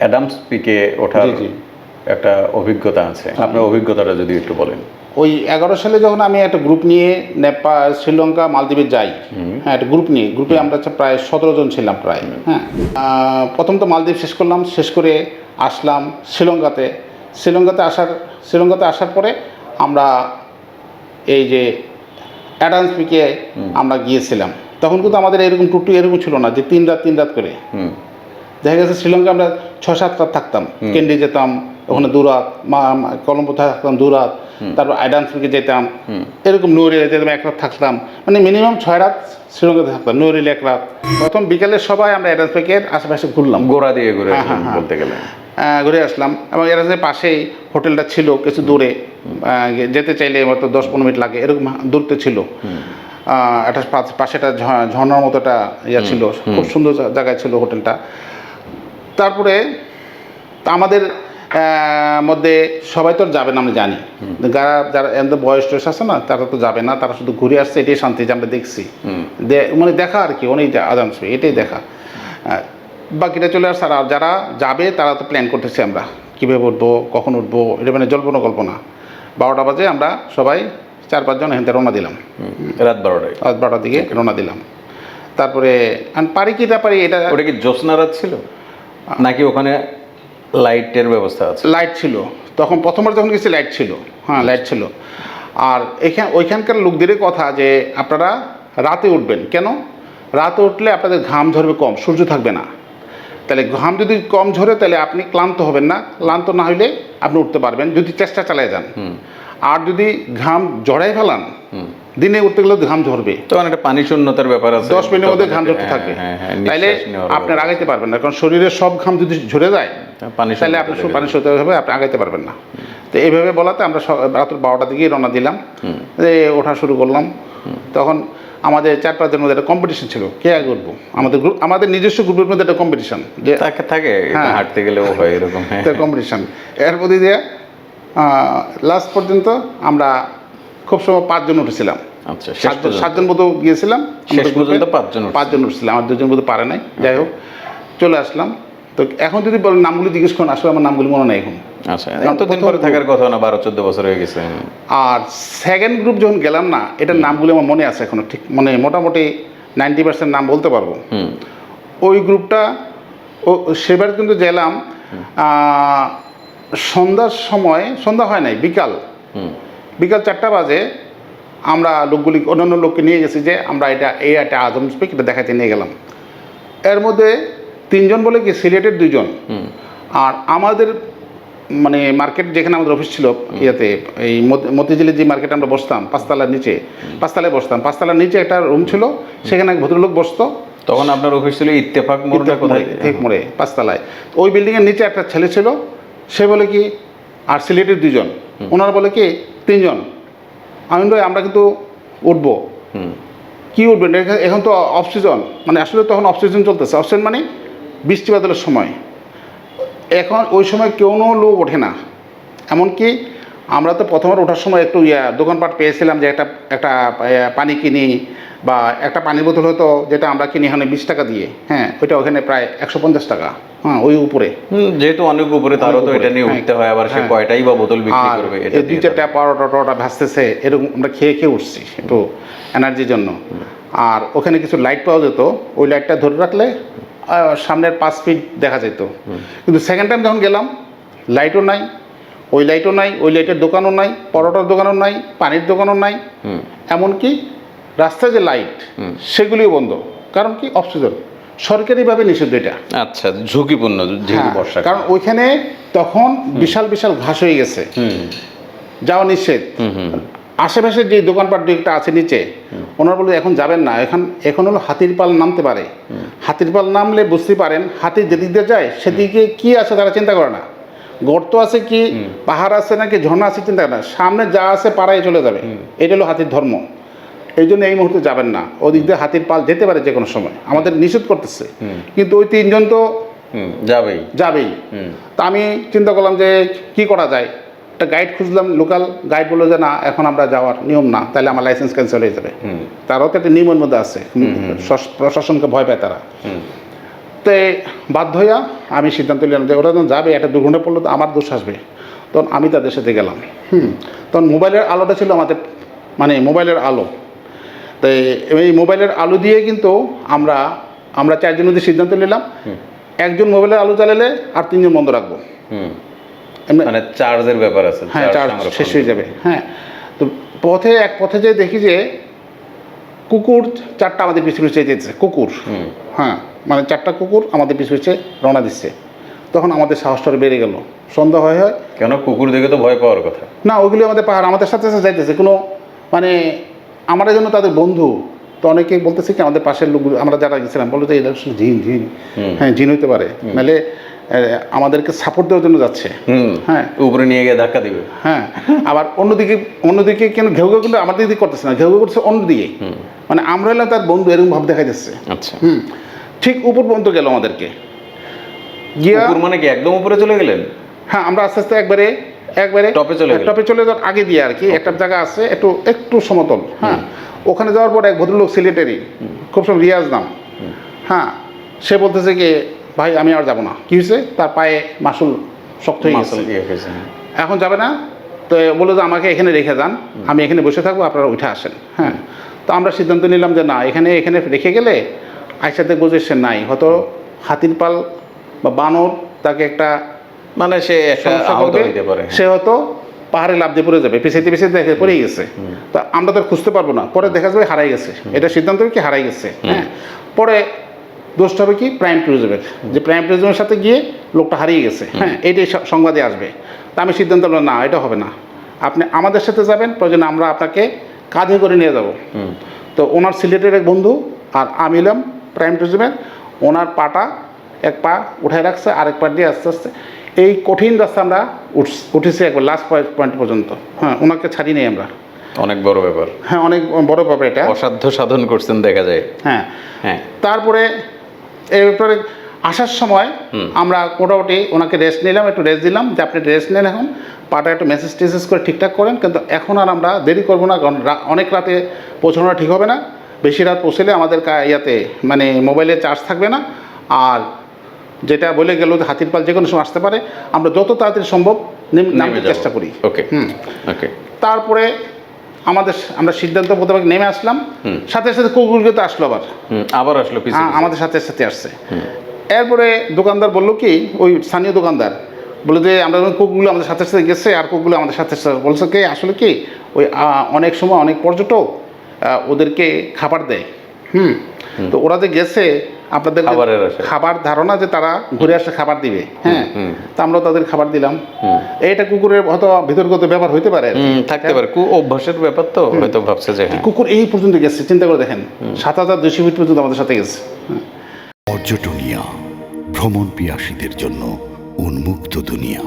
Adams পিকে ওঠার একটা অভিজ্ঞতা আছে, আপনার অভিজ্ঞতাটা যদি একটু বলেন। ওই 11 সালে যখন আমি একটা গ্রুপ নিয়ে নেপাল, শ্রীলঙ্কা, মালদ্বীপে যাই, হ্যাঁ একটা গ্রুপ নিয়ে, গ্রুপে আমরা প্রায় 17 জন ছিলাম প্রায়। হ্যাঁ, প্রথম তো মালদ্বীপ শেষ করলাম, শেষ করে আসলাম শ্রীলঙ্কাতে আসার পরে আমরা এই যে অ্যাডামস পিকে আমরা গিয়েছিলাম। তখন কিন্তু আমাদের এরকম টুকটু এরকম ছিল না যে 3 রাত করে। দেখা গেছে শ্রীলঙ্কা আমরা 6-7 রাত থাকতাম, কেন্ডি যেতাম, ওখানে 2 রাত, কলম্বো থাকতাম 2 রাত, তারপর অ্যাডামস পিকে যেতাম, এরকম নৌরিলে যেতাম 1 রাত থাকতাম, মানে মিনিমাম 6 রাত শ্রীলঙ্কাতে থাকতাম, নৌরিলে 1 রাত। প্রথম বিকেলে সবাই আমরা অ্যাডামস পিকের আশেপাশে ঘুরলাম, গোড়া দিয়ে ঘুরে বলতে গেলে ঘুরে আসলাম। এবং অ্যাডামসের পাশেই হোটেলটা ছিল কিছু দূরে, যেতে চাইলে মাত্র 10-15 মিনিট লাগে, এরকম দূরত্বে ছিল। একটা পাশে একটা ঝর্ণার মতো একটা ইয়া ছিল, খুব সুন্দর জায়গায় ছিল হোটেলটা। তারপরে আমাদের মধ্যে সবাই তো যাবে না, আমরা জানি, যারা এমনি বয়স টয়স আছে না, তারা তো যাবে না, তারা শুধু ঘুরে আসছে, এটাই শান্তি যে আমরা দেখছি, মানে দেখা আর কি, অনেক অ্যাডামস পিক এটাই দেখা। বাকিটা চলে আসছে, আর যারা যাবে তারা তো প্ল্যান করতেছি আমরা কীভাবে উঠবো, কখন উঠবো, এটা মানে কল্পনা। 12টা বাজে আমরা সবাই 4-5 জন এখান থেকে রওনা দিলাম, রাত 12টার দিকে রওনা দিলাম। তারপরে পারি কি না পারি, এটা ওটা কি জ্যোৎস্না রাত ছিল নাকি ওখানে লাইটের ব্যবস্থা আছে? লাইট ছিল তখন, প্রথমবার যখন গেছি লাইট ছিল, হ্যাঁ লাইট ছিল। আর ওইখানকার লোকদের কথা যে আপনারা রাতে উঠবেন, কেন রাতে উঠলে আপনাদের ঘাম ঝরবে কম, সূর্য থাকবে না, তাহলে ঘাম যদি কম ঝরে তাহলে আপনি ক্লান্ত হবেন না, ক্লান্ত না হইলে আপনি উঠতে পারবেন যদি চেষ্টা চালিয়ে যান। আর যদি ঘাম জড়াই ফেলান, দিনে উঠতে গেলে ঘাম ঝরবে, তখন একটা পানি শূন্যতার ব্যাপার আছে, 10 মিনিটের মধ্যে ঘাম ঝরতে থাকবে, তাইলে আপনার আগাইতে পারবেন না, কারণ শরীরের সব ঘাম যদি ঝরে যায় তাহলে আপনি পানি শূন্যতা হবে, আপনি আগাইতে পারবেন না। তো এইভাবে বলাতে আমরা রাত 12টার দিকেই রওনা দিলাম, ওঠা শুরু করলাম। তখন আমাদের 4-5 জনের মধ্যে একটা কম্পিটিশন ছিল, কে আগে উঠবো, আমাদের নিজস্ব গ্রুপের মধ্যে একটা কম্পিটিশন যে থাকে, হাঁটতে গেলেও হয় এরকম কম্পিটিশন। এর মধ্যে দিয়ে লাস্ট পর্যন্ত আমরা খুব সময় 5 জন উঠেছিলাম। আচ্ছা, 7 জন মতো গিয়েছিলাম, শেষ পর্যন্ত 5 জন উঠছিলাম, আমার 2 জন মতো পারে নাই, যাই হোক চলে আসলাম। তো এখন যদি বলেন নামগুলি জিজ্ঞেস করেন, আসলে আমার নামগুলি মনে নাই এখন। আচ্ছা, এতদিন পরে থাকার কথা না, 12-14 বছর হয়ে গেছে। আর সেকেন্ড গ্রুপ যখন গেলাম না, এটার নামগুলি আমার মনে আছে এখনো, ঠিক মানে মোটামুটি 90% নাম বলতে পারবো। ওই গ্রুপটা সেবার কিন্তু গেলাম সন্ধ্যার সময়, সন্ধ্যা হয় নাই, বিকাল 4টা বাজে আমরা লোকগুলি, অন্যান্য লোককে নিয়ে গেছি যে আমরা এটা আদমস পিক এটা দেখাতে নিয়ে গেলাম। এর মধ্যে 3 জন বলে কি সিলেটের 2 জন, আর আমাদের মানে মার্কেট যেখানে আমাদের অফিস ছিল ইয়াতে, এই মতিঝিলের যে মার্কেটে আমরা বসতাম, 5তলার নিচে, 5তলায় বসতাম, 5তলার নিচে একটা রুম ছিল, সেখানে এক ভদ্রলোক বসতো। তখন আপনার অফিস ছিল ইত্তেফাক মোড়টা কোথায়? ঠিক মোড়ে 5তলায়। ওই বিল্ডিংয়ের নিচে একটা ছেলে ছিল, সে বলে কি, আর সিলেটের 2 জন, ওনারা বলে কি 3 জন। আমি বলি আমরা কিন্তু উঠবো, কি উঠবেন, এখন তো অফ সিজন, মানে আসলে তখন অফ সিজন চলতেছে, অফ সিজন মানে বৃষ্টি বাদলের সময়, এখন ওই সময় কোনো লোক ওঠে না। এমনকি আমরা তো প্রথমবার ওঠার সময় একটু দোকানপাট পেয়েছিলাম যে একটা পানি কিনি, বা একটা পানির বোতল হতো যেটা আমরা কিনি এখানে 20 টাকা দিয়ে, হ্যাঁ ওইটা ওখানে প্রায় 150 টাকা, হ্যাঁ ওই উপরে, যেহেতু অনেক উপরে, তারও তো এটা নিয়ে উঠতে হয়, আবার সে কয়টাই বা বোতল বিক্রি করবে, এটা 2-4টা পরোটা ভাসতেছে, এরকম আমরা খেয়ে উঠছি একটু এনার্জির জন্য। আর ওখানে কিছু লাইট পাওয়া যেত, ওই লাইটটা ধরে রাখলে সামনের 5 ফিট দেখা যেত। কিন্তু সেকেন্ড টাইম যখন গেলাম, লাইটও নাই, ওই লাইটের দোকানও নাই, পরোটার দোকানও নাই, পানির দোকানও নাই, এমনকি রাস্তায় যে লাইট সেগুলিও বন্ধ। কারণ কি, অক্সিজেন সরকারিভাবে নিষিদ্ধ এটা। আচ্ছা, ঝুঁকিপূর্ণ যেহেতু বর্ষা, কারণ ওইখানে তখন বিশাল ঘাস হয়ে গেছে, যাওয়া নিষেধ। আশেপাশে যে দোকানপাট একটা আছে নিচে, ওনারা বলে এখন যাবেন না, এখন হলো হাতির পাল নামতে পারে, হাতির পাল নামলে বুঝতে পারেন হাতি যেদিক দিয়ে যায় সেদিকে কি আছে তারা চিন্তা করে না, গর্ত আছে কি, পাহাড় আছে নাকি ঝর্ণা আছে চিন্তা করে না, সামনে যা আছে পাড়ায় চলে যাবে, এটা হলো হাতির ধর্ম। এই জন্য এই মুহূর্তে যাবেন না, ওদিক দিয়ে হাতির পাল যেতে পারে যে কোনো সময়, আমাদের নিষেধ করতেছে। কিন্তু ওই 3 জন তো যাবেই। তা আমি চিন্তা করলাম যে কি করা যায়, একটা গাইড খুঁজলাম, লোকাল গাইড বললো যে না এখন আমরা যাওয়ার নিয়ম না, তাহলে আমার লাইসেন্স ক্যান্সেল হয়ে যাবে। তারাও তো একটা নিয়মের মধ্যে আছে, প্রশাসনকে ভয় পায় তারা। তো বাধ্য হইয়া আমি সিদ্ধান্ত নিলাম যে ওরা যখন যাবে একটা দুর্ঘটনা পড়লো তো আমার দোষ আসবে, তখন আমি তাদের সাথে গেলাম। তখন মোবাইলের আলোটা ছিল আমাদের, মানে মোবাইলের আলো। তো এই মোবাইলের আলো দিয়ে কিন্তু আমরা 4 জন মধ্যে সিদ্ধান্ত নিলাম, একজন মোবাইলের আলো জ্বালালে আর 3 জন বন্ধ রাখবো। মানে চার্জের ব্যাপার আছে, হ্যাঁ, চার্জ শেষ হয়ে যাবে। হ্যাঁ, তো এক পথে যে দেখি যে কুকুর 4টা আমাদের পিছু পিছু যেতেছে, কুকুর। হ্যাঁ, মানে 4টা কুকুর আমাদের পিছু পিছু রওনা দিচ্ছে। তখন আমাদের সাহসটা বেড়ে গেল। সন্ধ্যা হয় কেন, কুকুর দেখে তো ভয় পাওয়ার কথা না, ওইগুলি আমাদের পাহাড় আমাদের সাথে সাথে যাইতেছে, কোনো মানে আমাদের জন্য তাদের বন্ধু। তো অনেকেই বলতেছে কি আমাদের পাশের লোক, আমরা যারা গেছিলাম বলতে এটা জিন। হ্যাঁ, জিন হইতে পারে, নাহলে আমাদেরকে সাপোর্ট দেওয়ার জন্য যাচ্ছে। হ্যাঁ, উপরে নিয়ে গিয়ে ধাক্কা দিবে। হ্যাঁ, আবার অন্যদিকে কেন ঘেউ ঘেউ কিন্তু আমাদের দিকে করতেছে না, ঘেউ ঘেউ করছে অন্যদিকে। মানে আমরা এলাম তার বন্ধু, এরকম ভাব দেখা যাচ্ছে। আচ্ছা, ঠিক উপর পর্যন্ত গেল আমাদেরকে গিয়া। মানে কি একদম উপরে চলে গেলেন? হ্যাঁ, আমরা আস্তে আস্তে একবারে টপে চলে যাওয়ার আগে দিয়ে আর কি একটা জায়গা আছে একটু সমতল। হ্যাঁ, ওখানে যাওয়ার পর এক ভদ্রলোক সিলেটেরই, খুব সব রিয়াজ নাম। হ্যাঁ, সে বলতেছে কি ভাই আমি আর যাবো না। কি হয়েছে, তার পায়ে মাসুল শক্ত হয়ে গেছে, এখন যাবে না। তো বললো যে আমাকে এখানে রেখে যান, আমি এখানে বসে থাকবো, আপনারা উঠে আসেন। হ্যাঁ, তো আমরা সিদ্ধান্ত নিলাম যে না, এখানে রেখে গেলে আইসাতে বুঝেছে নাই, হয়তো হাতির পাল বা বানর তাকে একটা মানে সে সে হয়তো পাহাড়ে লাফ দিয়ে পড়ে যাবে, পিছাইতে দেখে পড়েই গেছে। তো আমরা তো খুঁজতে পারবো না, পরে দেখা যাবে হারাই গেছে। এটা সিদ্ধান্ত কি হারাই গেছে। হ্যাঁ, পরে দোষটা হবে কি প্রাইম ট্যুরিজমের, যে প্রাইম ট্যুরিজমের সাথে গিয়ে লোকটা হারিয়ে গেছে। হ্যাঁ, এইটাই সংবাদে আসবে। তা আমি সিদ্ধান্ত নিলাম না, এটা হবে না, আপনি আমাদের সাথে যাবেন, প্রয়োজনে আমরা আপনাকে কাঁধে করে নিয়ে যাব। তো ওনার সিলেটের এক বন্ধু আর আমি এলাম প্রাইম ট্যুরিজমের, ওনার পাটা এক পা উঠায় রাখছে, আরেক পা দিয়ে আস্তে আস্তে এই কঠিন রাস্তা আমরা উঠেছি একবার লাস্ট পয়েন্ট পর্যন্ত। হ্যাঁ, ওনাকে ছাড়ি নেই আমরা। অনেক বড় ব্যাপার। হ্যাঁ, অনেক বড় ব্যাপার, এটা অসাধ্য সাধন করছেন দেখা যায়। হ্যাঁ হ্যাঁ, তারপরে এই ব্যাপারে আসার সময় আমরা মোটামুটি ওনাকে রেস্ট নিলাম, একটু রেস্ট দিলাম যে আপনি রেস্ট নেন, এখন পাটা একটু মেসেজ করে ঠিকঠাক করেন, কিন্তু এখন আর আমরা দেরি করবো না, কারণ অনেক রাতে পৌঁছানোটা ঠিক হবে না। বেশি রাত পৌঁছলে আমাদের ইয়াতে মানে মোবাইলে চার্জ থাকবে না। আর যেটা বলে গেল যে হাতির পাল যে কোনো সময় আসতে পারে, আমরা যত তাড়াতাড়ি সম্ভব নামতে চেষ্টা করি। ওকে ওকে। তারপরে আমরা সিদ্ধান্ত মোতাবেক নেমে আসলাম, সাথে সাথে কুকুরগুলো তো আসলো, আবার আসলো আমাদের সাথে সাথে আসছে। এরপরে দোকানদার বললো কি, ওই স্থানীয় দোকানদার বলে যে আমরা কুকুরগুলো আমাদের সাথে সাথে গেছে, আর কুকুরগুলো আমাদের সাথে সাথে বলছে কি আসলে কি ওই অনেক সময় অনেক পর্যটক ওদেরকে খাবার দেয়। তো ওরা যে গেছে আপনাদের খাবার ধারণা যে তারা ঘুরে আসলে খাবার দিবে। হ্যাঁ, তা আমরা তাদের খাবার দিলাম। এইটা কুকুরের হয়তো ভিতরগত ব্যাপার হইতে পারে, থাকতে পারে, অভ্যাসের ব্যাপার। তো হয়তো ভাবছে যে কুকুর এই পর্যন্ত গেছে, চিন্তা করে দেখেন 7200 ফিট পর্যন্ত আমাদের সাথে গেছে। পর্যটনিয়া ভ্রমণ পিয়াসীদের জন্য উন্মুক্ত দুনিয়া।